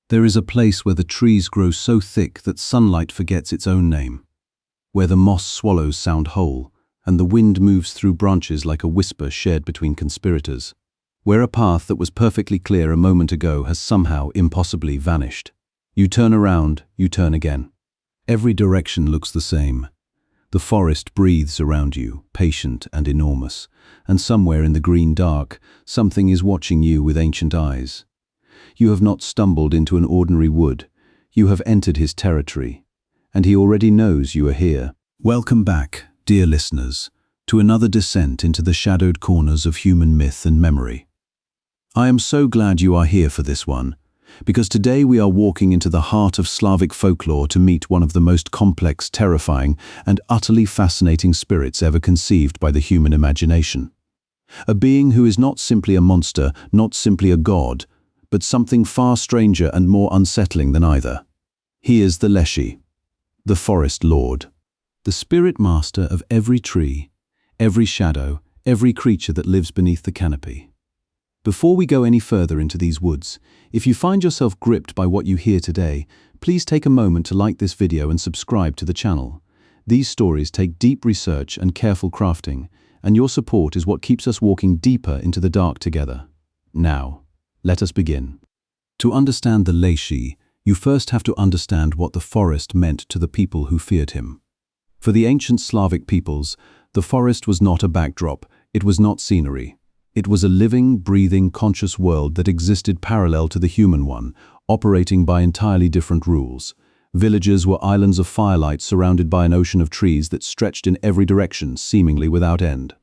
There is a place where the trees grow so thick that sunlight forgets its own name, where the moss swallows sound whole, and the wind moves through branches like a whisper shared between conspirators, where a path that was perfectly clear a moment ago has somehow impossibly vanished. You turn around, you turn again. Every direction looks the same. The forest breathes around you, patient and enormous, and somewhere in the green dark, something is watching you with ancient eyes. You have not stumbled into an ordinary wood. You have entered his territory, and he already knows you are here. Welcome back, dear listeners, to another descent into the shadowed corners of human myth and memory. I am so glad you are here for this one, because today we are walking into the heart of Slavic folklore to meet one of the most complex, terrifying, and utterly fascinating spirits ever conceived by the human imagination. A being who is not simply a monster, not simply a god, but something far stranger and more unsettling than either. He is the Leshiy, the forest lord, the spirit master of every tree, every shadow, every creature that lives beneath the canopy. Before we go any further into these woods, if you find yourself gripped by what you hear today, please take a moment to like this video and subscribe to the channel. These stories take deep research and careful crafting, and your support is what keeps us walking deeper into the dark together. Now, let us begin. To understand the Leshiy, you first have to understand what the forest meant to the people who feared him. For the ancient Slavic peoples, the forest was not a backdrop, it was not scenery. It was a living, breathing, conscious world that existed parallel to the human one, operating by entirely different rules. Villages were islands of firelight surrounded by an ocean of trees that stretched in every direction, seemingly without end.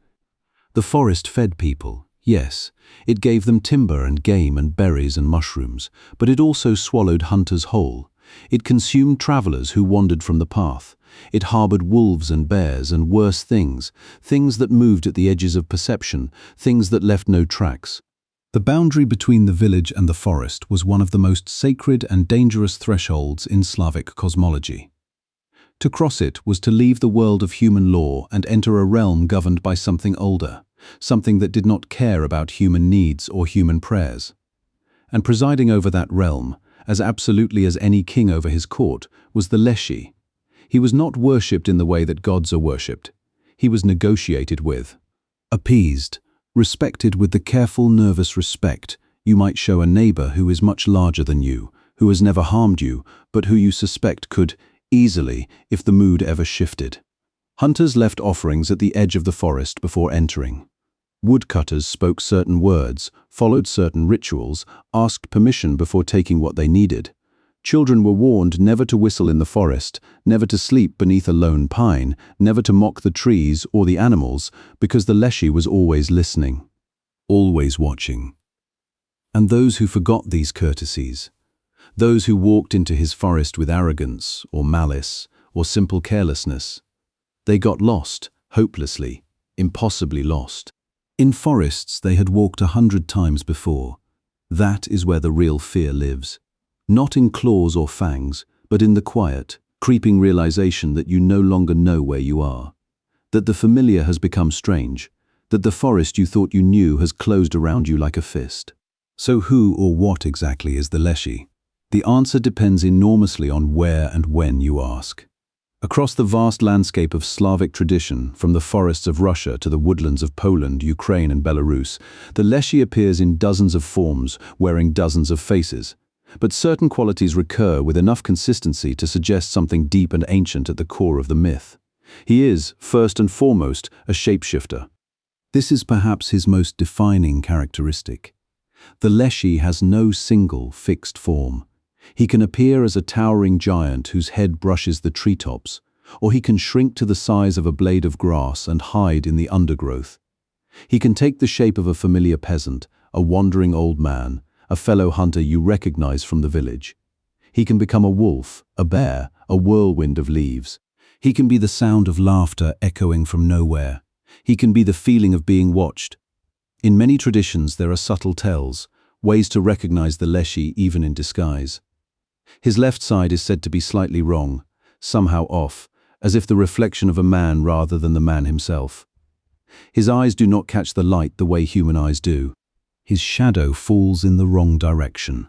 The forest fed people. Yes, it gave them timber and game and berries and mushrooms, but it also swallowed hunters whole. It consumed travelers who wandered from the path. It harbored wolves and bears and worse things, things that moved at the edges of perception, things that left no tracks. The boundary between the village and the forest was one of the most sacred and dangerous thresholds in Slavic cosmology. To cross it was to leave the world of human law and enter a realm governed by something older, something that did not care about human needs or human prayers. And presiding over that realm, as absolutely as any king over his court, was the Leshiy. He was not worshipped in the way that gods are worshipped. He was negotiated with, appeased, respected with the careful, nervous respect you might show a neighbor who is much larger than you, who has never harmed you, but who you suspect could, easily, if the mood ever shifted. Hunters left offerings at the edge of the forest before entering. Woodcutters spoke certain words, followed certain rituals, asked permission before taking what they needed. Children were warned never to whistle in the forest, never to sleep beneath a lone pine, never to mock the trees or the animals, because the Leshiy was always listening, always watching. And those who forgot these courtesies, those who walked into his forest with arrogance or malice or simple carelessness, they got lost, hopelessly, impossibly lost. In forests they had walked 100 times before. That is where the real fear lives. Not in claws or fangs, but in the quiet, creeping realization that you no longer know where you are. That the familiar has become strange. That the forest you thought you knew has closed around you like a fist. So who or what exactly is the Leshiy? The answer depends enormously on where and when you ask. Across the vast landscape of Slavic tradition, from the forests of Russia to the woodlands of Poland, Ukraine and Belarus, the Leshiy appears in dozens of forms, wearing dozens of faces. But certain qualities recur with enough consistency to suggest something deep and ancient at the core of the myth. He is, first and foremost, a shapeshifter. This is perhaps his most defining characteristic. The Leshiy has no single, fixed form. He can appear as a towering giant whose head brushes the treetops, or he can shrink to the size of a blade of grass and hide in the undergrowth. He can take the shape of a familiar peasant, a wandering old man, a fellow hunter you recognize from the village. He can become a wolf, a bear, a whirlwind of leaves. He can be the sound of laughter echoing from nowhere. He can be the feeling of being watched. In many traditions there are subtle tells, ways to recognize the Leshiy even in disguise. His left side is said to be slightly wrong, somehow off, as if the reflection of a man rather than the man himself. His eyes do not catch the light the way human eyes do. His shadow falls in the wrong direction.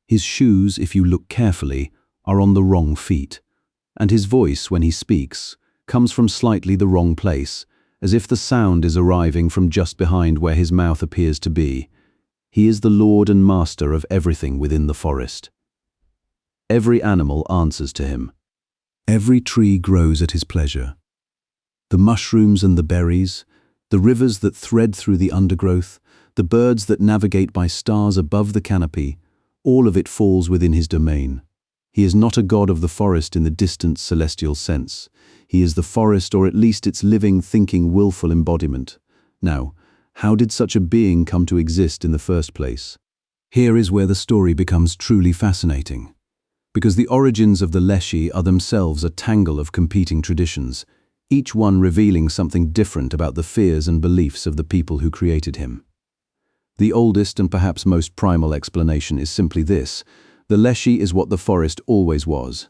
His shoes, if you look carefully, are on the wrong feet, and his voice, when he speaks, comes from slightly the wrong place, as if the sound is arriving from just behind where his mouth appears to be. He is the lord and master of everything within the forest. Every animal answers to him. Every tree grows at his pleasure. The mushrooms and the berries, the rivers that thread through the undergrowth, the birds that navigate by stars above the canopy, all of it falls within his domain. He is not a god of the forest in the distant celestial sense. He is the forest, or at least its living, thinking, willful embodiment. Now, how did such a being come to exist in the first place? Here is where the story becomes truly fascinating. Because the origins of the Leshiy are themselves a tangle of competing traditions, each one revealing something different about the fears and beliefs of the people who created him. The oldest and perhaps most primal explanation is simply this: the Leshiy is what the forest always was.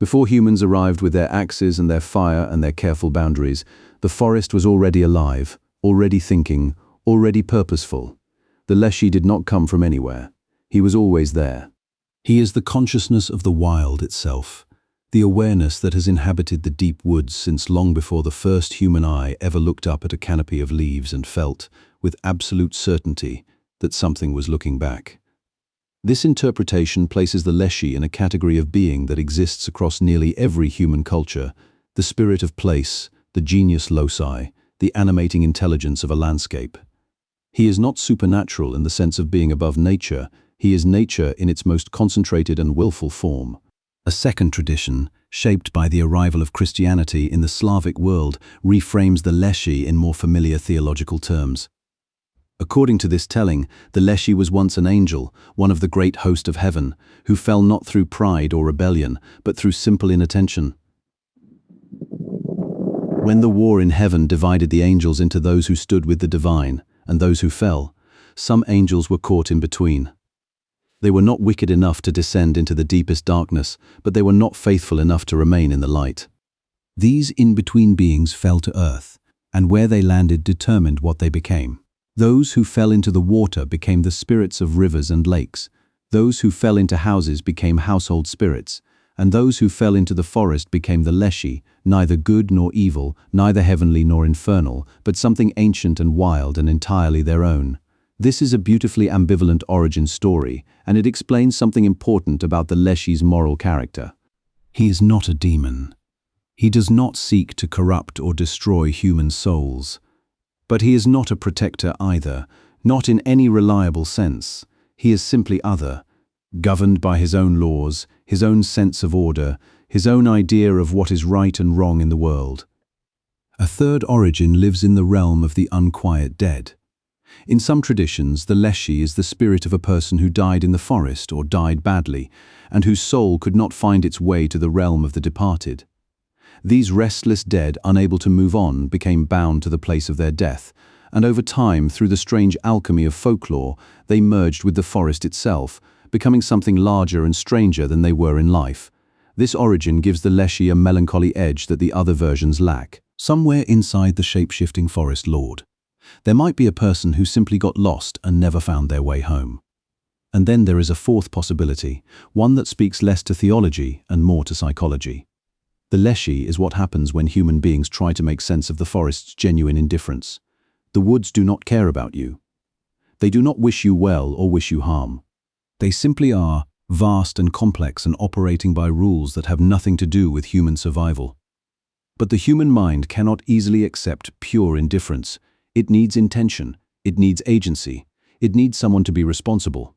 Before humans arrived with their axes and their fire and their careful boundaries, the forest was already alive, already thinking, already purposeful. The Leshiy did not come from anywhere. He was always there. He is the consciousness of the wild itself, the awareness that has inhabited the deep woods since long before the first human eye ever looked up at a canopy of leaves and felt, with absolute certainty, that something was looking back. This interpretation places the Leshiy in a category of being that exists across nearly every human culture, the spirit of place, the genius loci, the animating intelligence of a landscape. He is not supernatural in the sense of being above nature. He is nature in its most concentrated and willful form. A second tradition, shaped by the arrival of Christianity in the Slavic world, reframes the Leshiy in more familiar theological terms. According to this telling, the Leshiy was once an angel, one of the great host of heaven, who fell not through pride or rebellion, but through simple inattention. When the war in heaven divided the angels into those who stood with the divine and those who fell, some angels were caught in between. They were not wicked enough to descend into the deepest darkness, but they were not faithful enough to remain in the light. These in-between beings fell to earth, and where they landed determined what they became. Those who fell into the water became the spirits of rivers and lakes. Those who fell into houses became household spirits, and those who fell into the forest became the Leshiy, neither good nor evil, neither heavenly nor infernal, but something ancient and wild and entirely their own. This is a beautifully ambivalent origin story, and it explains something important about the Leshiy's moral character. He is not a demon. He does not seek to corrupt or destroy human souls. But he is not a protector either, not in any reliable sense. He is simply other, governed by his own laws, his own sense of order, his own idea of what is right and wrong in the world. A third origin lives in the realm of the unquiet dead. In some traditions, the Leshiy is the spirit of a person who died in the forest or died badly, and whose soul could not find its way to the realm of the departed. These restless dead, unable to move on, became bound to the place of their death, and over time, through the strange alchemy of folklore, they merged with the forest itself, becoming something larger and stranger than they were in life. This origin gives the Leshiy a melancholy edge that the other versions lack. Somewhere inside the shape-shifting forest lord, there might be a person who simply got lost and never found their way home. And then there is a fourth possibility, one that speaks less to theology and more to psychology. The Leshiy is what happens when human beings try to make sense of the forest's genuine indifference. The woods do not care about you. They do not wish you well or wish you harm. They simply are, vast and complex and operating by rules that have nothing to do with human survival. But the human mind cannot easily accept pure indifference. It needs intention, it needs agency, it needs someone to be responsible.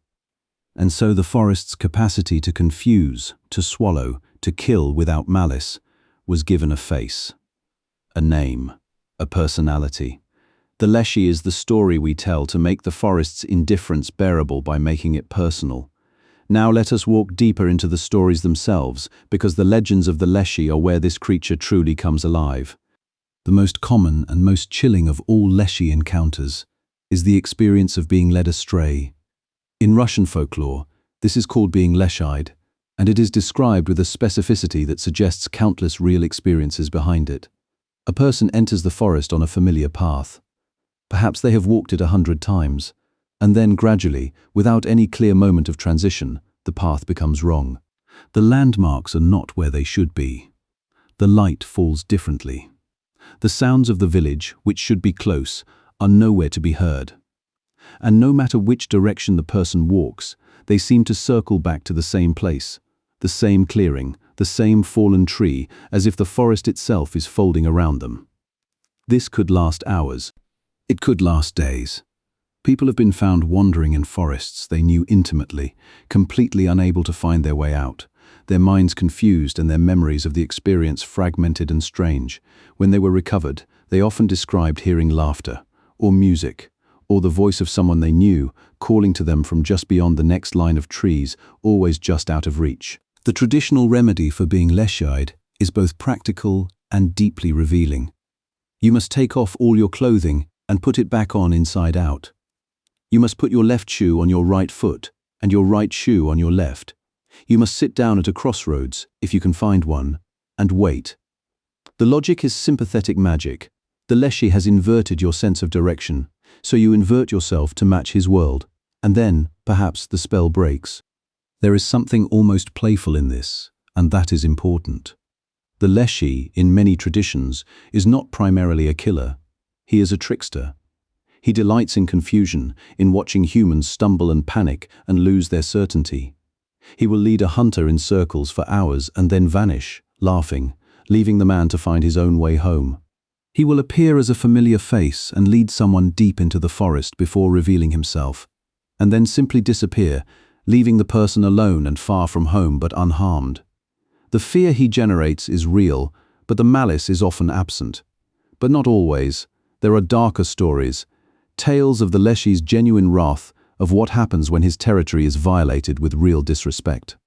And so the forest's capacity to confuse, to swallow, to kill without malice, was given a face, a name, a personality. The Leshiy is the story we tell to make the forest's indifference bearable by making it personal. Now let us walk deeper into the stories themselves, because the legends of the Leshiy are where this creature truly comes alive. The most common and most chilling of all Leshiy encounters is the experience of being led astray. In Russian folklore, this is called being Leshied, and it is described with a specificity that suggests countless real experiences behind it. A person enters the forest on a familiar path. Perhaps they have walked it 100 times, and then gradually, without any clear moment of transition, the path becomes wrong. The landmarks are not where they should be. The light falls differently. The sounds of the village, which should be close, are nowhere to be heard. And no matter which direction the person walks, they seem to circle back to the same place, the same clearing, the same fallen tree, as if the forest itself is folding around them. This could last hours. It could last days. People have been found wandering in forests they knew intimately, completely unable to find their way out, their minds confused and their memories of the experience fragmented and strange. When they were recovered, they often described hearing laughter, or music, or the voice of someone they knew, calling to them from just beyond the next line of trees, always just out of reach. The traditional remedy for being Leshied is both practical and deeply revealing. You must take off all your clothing and put it back on inside out. You must put your left shoe on your right foot and your right shoe on your left. You must sit down at a crossroads, if you can find one, and wait. The logic is sympathetic magic. The Leshiy has inverted your sense of direction, so you invert yourself to match his world, and then, perhaps, the spell breaks. There is something almost playful in this, and that is important. The Leshiy, in many traditions, is not primarily a killer. He is a trickster. He delights in confusion, in watching humans stumble and panic and lose their certainty. He will lead a hunter in circles for hours and then vanish, laughing, leaving the man to find his own way home. He will appear as a familiar face and lead someone deep into the forest before revealing himself, and then simply disappear, leaving the person alone and far from home but unharmed. The fear he generates is real, but the malice is often absent. But not always. There are darker stories, tales of the Leshiy's genuine wrath, of what happens when his territory is violated with real disrespect.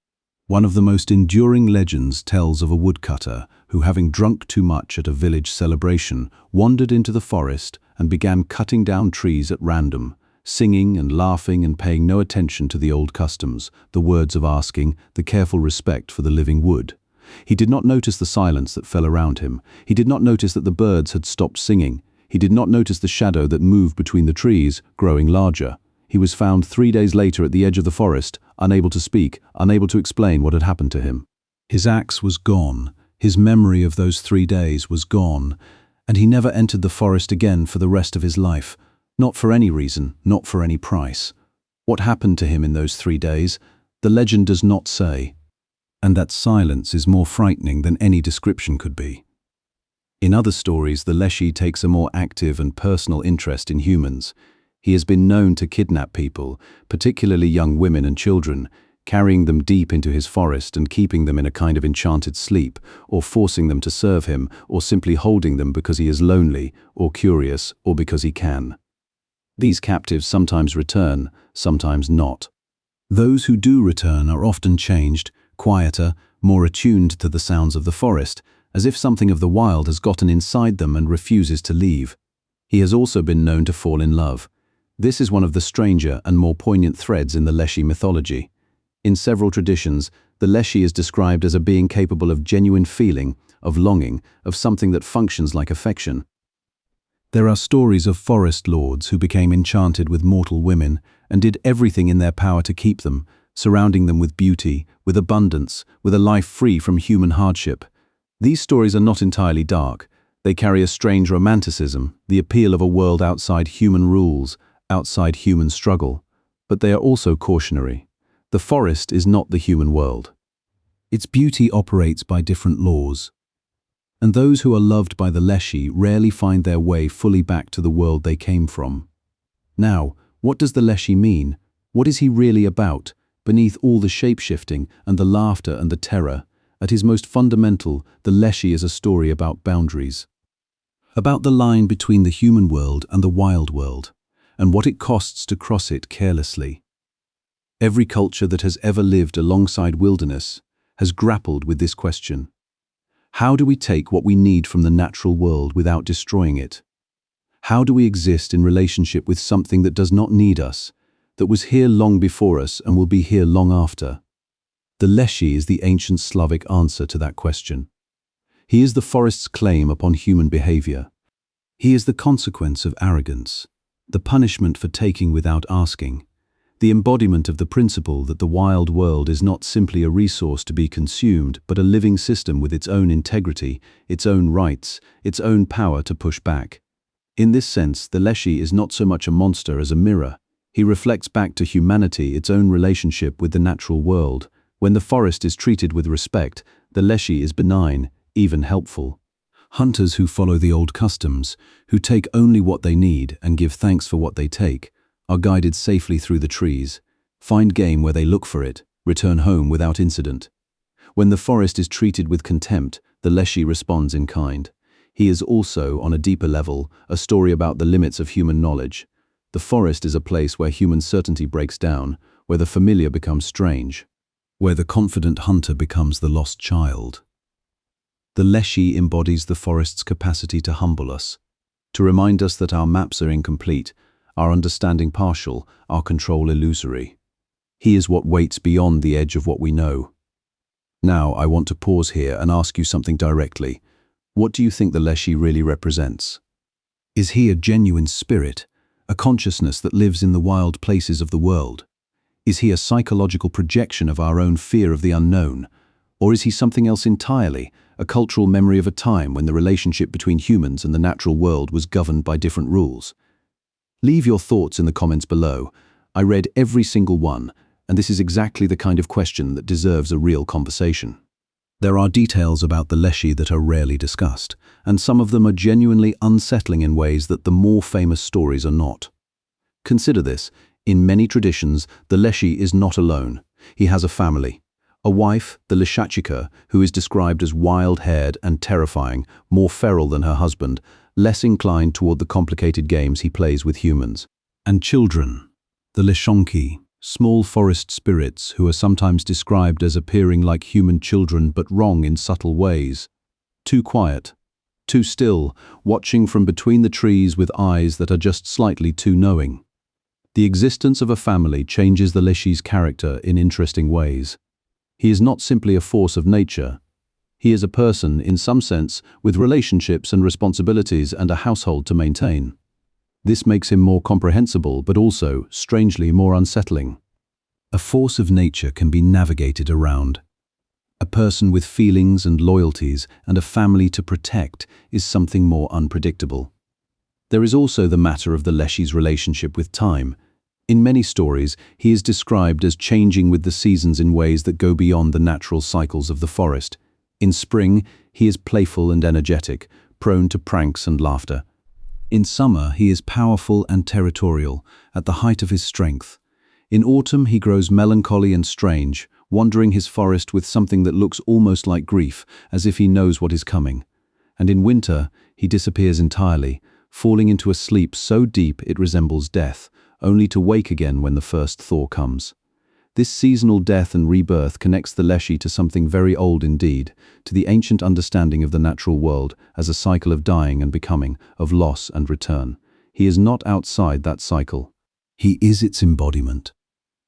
One of the most enduring legends tells of a woodcutter who, having drunk too much at a village celebration, wandered into the forest and began cutting down trees at random, singing and laughing and paying no attention to the old customs, the words of asking, the careful respect for the living wood. He did not notice the silence that fell around him. He did not notice that the birds had stopped singing. He did not notice the shadow that moved between the trees, growing larger. He was found 3 days later at the edge of the forest, unable to speak, unable to explain what had happened to him. His axe was gone. His memory of those 3 days was gone, and he never entered the forest again for the rest of his life. Not for any reason, not for any price. What happened to him in those 3 days? The legend does not say. And that silence is more frightening than any description could be. In other stories, the Leshiy takes a more active and personal interest in humans. He has been known to kidnap people, particularly young women and children, carrying them deep into his forest and keeping them in a kind of enchanted sleep, or forcing them to serve him, or simply holding them because he is lonely, or curious, or because he can. These captives sometimes return, sometimes not. Those who do return are often changed, quieter, more attuned to the sounds of the forest, as if something of the wild has gotten inside them and refuses to leave. He has also been known to fall in love. This is one of the stranger and more poignant threads in the Leshiy mythology. In several traditions, the Leshiy is described as a being capable of genuine feeling, of longing, of something that functions like affection. There are stories of forest lords who became enchanted with mortal women and did everything in their power to keep them, surrounding them with beauty, with abundance, with a life free from human hardship. These stories are not entirely dark. They carry a strange romanticism, the appeal of a world outside human rules, outside human struggle. But they are also cautionary. The forest is not the human world. Its beauty operates by different laws. And those who are loved by the Leshiy rarely find their way fully back to the world they came from. Now, what does the Leshiy mean? What is he really about, beneath all the shape-shifting and the laughter and the terror? At his most fundamental, the Leshiy is a story about boundaries. About the line between the human world and the wild world, and what it costs to cross it carelessly. Every culture that has ever lived alongside wilderness has grappled with this question. How do we take what we need from the natural world without destroying it? How do we exist in relationship with something that does not need us, that was here long before us and will be here long after? The Leshiy is the ancient Slavic answer to that question. He is the forest's claim upon human behavior. He is the consequence of arrogance, the punishment for taking without asking, the embodiment of the principle that the wild world is not simply a resource to be consumed, but a living system with its own integrity, its own rights, its own power to push back. In this sense, the Leshiy is not so much a monster as a mirror. He reflects back to humanity its own relationship with the natural world. When the forest is treated with respect, the Leshiy is benign, even helpful. Hunters who follow the old customs, who take only what they need and give thanks for what they take, are guided safely through the trees, find game where they look for it, return home without incident. When the forest is treated with contempt, the Leshiy responds in kind. He is also, on a deeper level, a story about the limits of human knowledge. The forest is a place where human certainty breaks down, where the familiar becomes strange, where the confident hunter becomes the lost child. The Leshiy embodies the forest's capacity to humble us, to remind us that our maps are incomplete, our understanding partial, our control illusory. He is what waits beyond the edge of what we know. Now, I want to pause here and ask you something directly. What do you think the Leshiy really represents? Is he a genuine spirit, a consciousness that lives in the wild places of the world? Is he a psychological projection of our own fear of the unknown? Or is he something else entirely, a cultural memory of a time when the relationship between humans and the natural world was governed by different rules? Leave your thoughts in the comments below. I read every single one, and this is exactly the kind of question that deserves a real conversation. There are details about the Leshiy that are rarely discussed, and some of them are genuinely unsettling in ways that the more famous stories are not. Consider this. In many traditions, the Leshiy is not alone. He has a family. A wife, the Leshiy, who is described as wild-haired and terrifying, more feral than her husband, less inclined toward the complicated games he plays with humans. And children, the Leshiy, small forest spirits who are sometimes described as appearing like human children but wrong in subtle ways. Too quiet, too still, watching from between the trees with eyes that are just slightly too knowing. The existence of a family changes the Leshiy's character in interesting ways. He is not simply a force of nature. He is a person, in some sense, with relationships and responsibilities and a household to maintain. This makes him more comprehensible, but also, strangely, more unsettling. A force of nature can be navigated around. A person with feelings and loyalties and a family to protect is something more unpredictable. There is also the matter of the Leshiy's relationship with time. In many stories, he is described as changing with the seasons in ways that go beyond the natural cycles of the forest. In spring, he is playful and energetic, prone to pranks and laughter. In summer, he is powerful and territorial, at the height of his strength. In autumn, he grows melancholy and strange, wandering his forest with something that looks almost like grief, as if he knows what is coming. And in winter, he disappears entirely, falling into a sleep so deep it resembles death, only to wake again when the first thaw comes. This seasonal death and rebirth connects the Leshiy to something very old indeed, to the ancient understanding of the natural world as a cycle of dying and becoming, of loss and return. He is not outside that cycle. He is its embodiment.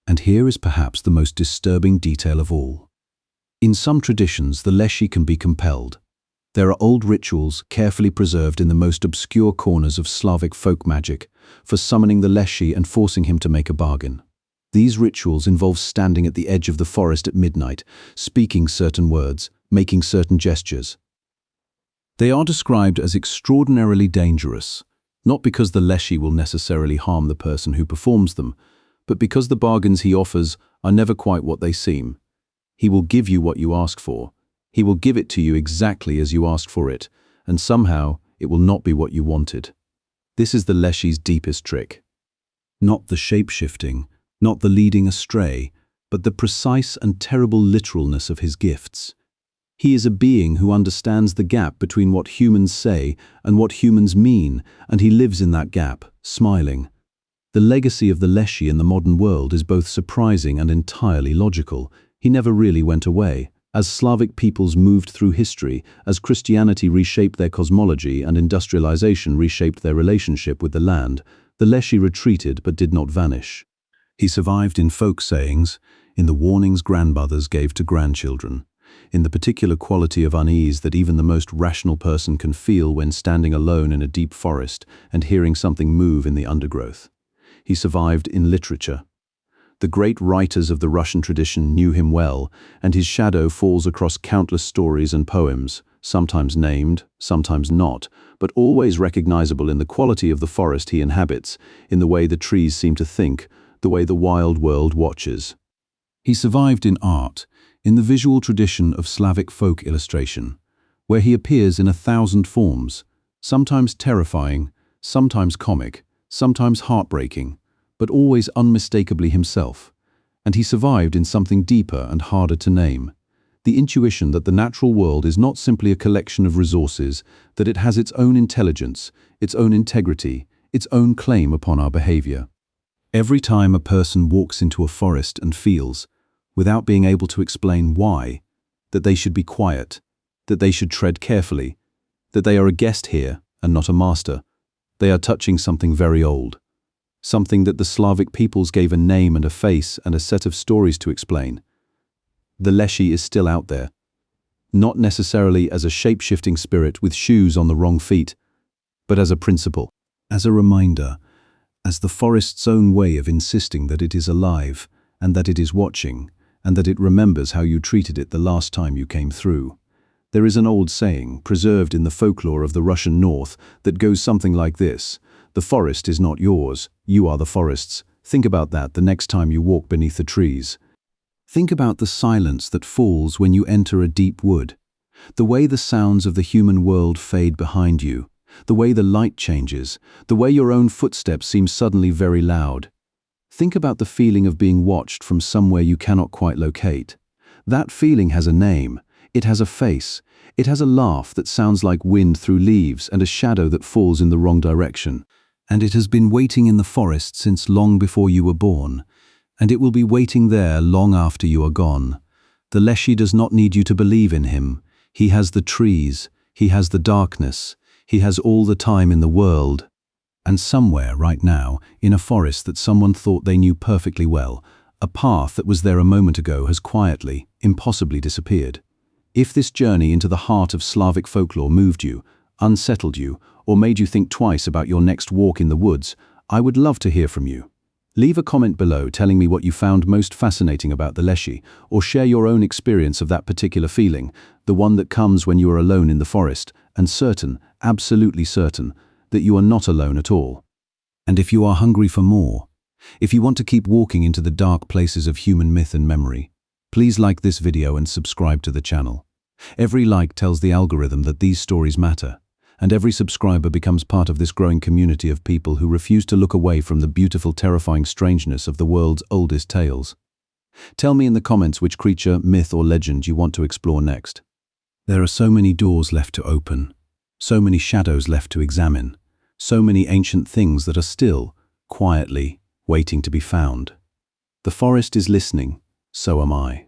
And here is perhaps the most disturbing detail of all. In some traditions, the Leshiy can be compelled. There are old rituals, carefully preserved in the most obscure corners of Slavic folk magic, for summoning the Leshiy and forcing him to make a bargain. These rituals involve standing at the edge of the forest at midnight, speaking certain words, making certain gestures. They are described as extraordinarily dangerous, not because the Leshiy will necessarily harm the person who performs them, but because the bargains he offers are never quite what they seem. He will give you what you ask for. He will give it to you exactly as you asked for it, and somehow it will not be what you wanted. This is the Leshiy's deepest trick. Not the shape-shifting, not the leading astray, but the precise and terrible literalness of his gifts. He is a being who understands the gap between what humans say and what humans mean, and he lives in that gap, smiling. The legacy of the Leshiy in the modern world is both surprising and entirely logical. He never really went away. As Slavic peoples moved through history, as Christianity reshaped their cosmology and industrialization reshaped their relationship with the land, the Leshiy retreated but did not vanish. He survived in folk sayings, in the warnings grandmothers gave to grandchildren, in the particular quality of unease that even the most rational person can feel when standing alone in a deep forest and hearing something move in the undergrowth. He survived in literature. The great writers of the Russian tradition knew him well, and his shadow falls across countless stories and poems, sometimes named, sometimes not, but always recognizable in the quality of the forest he inhabits, in the way the trees seem to think, the way the wild world watches. He survived in art, in the visual tradition of Slavic folk illustration, where he appears in 1,000 forms, sometimes terrifying, sometimes comic, sometimes heartbreaking, but always unmistakably himself. And he survived in something deeper and harder to name, the intuition that the natural world is not simply a collection of resources, that it has its own intelligence, its own integrity, its own claim upon our behavior. Every time a person walks into a forest and feels, without being able to explain why, that they should be quiet, that they should tread carefully, that they are a guest here and not a master, they are touching something very old, something that the Slavic peoples gave a name and a face and a set of stories to explain. The Leshiy is still out there, not necessarily as a shape-shifting spirit with shoes on the wrong feet, but as a principle, as a reminder, as the forest's own way of insisting that it is alive, and that it is watching, and that it remembers how you treated it the last time you came through. There is an old saying, preserved in the folklore of the Russian North, that goes something like this: "The forest is not yours, you are the forest's." Think about that the next time you walk beneath the trees. Think about the silence that falls when you enter a deep wood, the way the sounds of the human world fade behind you, the way the light changes, the way your own footsteps seem suddenly very loud. Think about the feeling of being watched from somewhere you cannot quite locate. That feeling has a name, it has a face, it has a laugh that sounds like wind through leaves and a shadow that falls in the wrong direction. And it has been waiting in the forest since long before you were born, and it will be waiting there long after you are gone. The Leshiy does not need you to believe in him. He has the trees, he has the darkness, he has all the time in the world. And somewhere right now, in a forest that someone thought they knew perfectly well, a path that was there a moment ago has quietly, impossibly disappeared. If this journey into the heart of Slavic folklore moved you, unsettled you, or made you think twice about your next walk in the woods, I would love to hear from you. Leave a comment below telling me what you found most fascinating about the Leshiy, or share your own experience of that particular feeling, the one that comes when you are alone in the forest, and certain, absolutely certain, that you are not alone at all. And if you are hungry for more, if you want to keep walking into the dark places of human myth and memory, please like this video and subscribe to the channel. Every like tells the algorithm that these stories matter, and every subscriber becomes part of this growing community of people who refuse to look away from the beautiful, terrifying strangeness of the world's oldest tales. Tell me in the comments which creature, myth or legend you want to explore next. There are so many doors left to open, so many shadows left to examine, so many ancient things that are still, quietly, waiting to be found. The forest is listening, so am I.